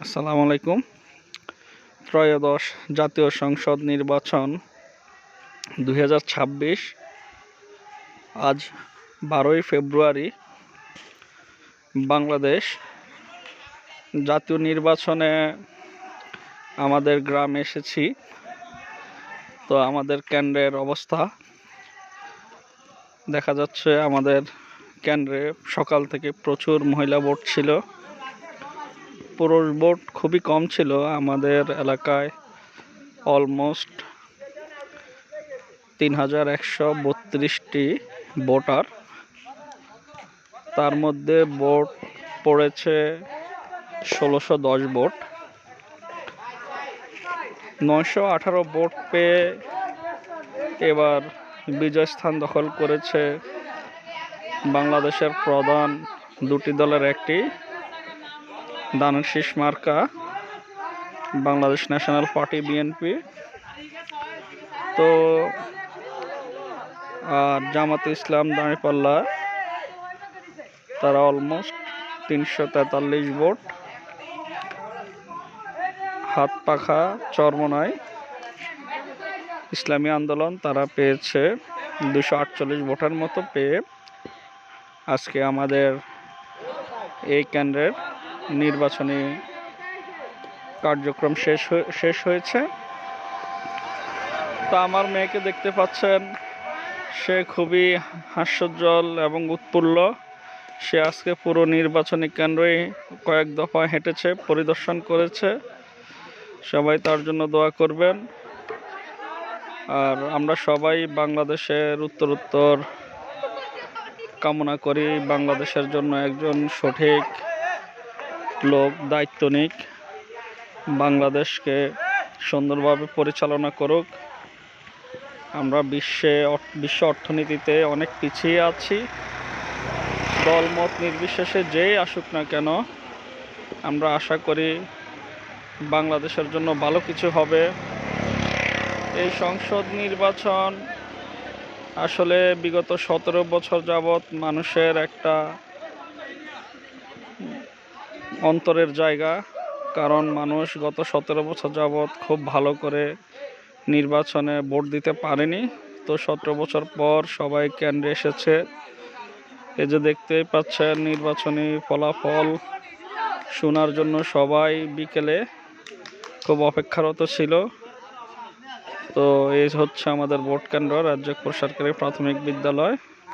আসসালামু আলাইকুম। ত্রয়োদশ জাতীয় সংসদ নির্বাচন 2026 আজ 12ই ফেব্রুয়ারি। বাংলাদেশ জাতীয় নির্বাচনে আমাদের গ্রামে এসেছি। তো আমাদের কেন্দ্রের অবস্থা দেখা যাচ্ছে, আমাদের কেন্দ্রে সকাল থেকে প্রচুর মহিলা ভোট ছিল, পুরুষ ভোট খুবই কম ছিল। আমাদের এলাকায় অলমোস্ট 3132টি ভোটার, তার মধ্যে ভোট পড়েছে 1610 ভোট। 918 ভোট পেয়ে এবার বিজয় স্থান দখল করেছে বাংলাদেশের প্রধান দুটি দলের একটি, ধানের শীষ মার্কা, বাংলাদেশ ন্যাশনাল পার্টি বিএনপি। তো আর জামাতে ইসলাম দাঁড়িপাল্লা, তারা অলমোস্ট 343 ভোট। হাত পাখা চরমনাই ইসলামী আন্দোলন, তারা পেয়েছে 248 ভোটের মতো পেয়ে আজকে আমাদের এই কেন্দ্রের নির্বাচনী কার্যক্রম শেষ হয়েছে। তা আমার মেয়েকে দেখতে পাচ্ছেন, সে খুবই হাস্যোজ্জ্বল এবং উৎফুল্ল। সে আজকে পুরো নির্বাচনী কেন্দ্রই কয়েক দফা হেঁটেছে, পরিদর্শন করেছে। সবাই তার জন্য দোয়া করবেন। আর আমরা সবাই বাংলাদেশের উত্তরোত্তর কামনা করি, বাংলাদেশের জন্য একজন সঠিক লোক দায়িত্ব নিক, বাংলাদেশকে সুন্দরভাবে পরিচালনা করুক। আমরা বিশ্ব অর্থনীতিতে অনেক পিছিয়ে আছি। দলমত নির্বিশেষে যেই আসুক না কেন, আমরা আশা করি বাংলাদেশের জন্য ভালো কিছু হবে। এই সংসদ নির্বাচন আসলে বিগত 17 বছর যাবৎ মানুষের একটা অন্তরের জায়গা, কারণ মানুষ গত 17 বছর যাবৎ খুব ভালো করে নির্বাচনে ভোট দিতে পারেনি। তো 17 বছর পর সবাই কেন্দ্রে এসেছে। এই যে দেখতেই পাচ্ছেন, নির্বাচনী ফলাফল শোনার জন্য সবাই বিকেলে খুব অপেক্ষারত ছিল। তো এই হচ্ছে আমাদের ভোট কেন্দ্র, রাজ্য সরকারি প্রাথমিক বিদ্যালয়।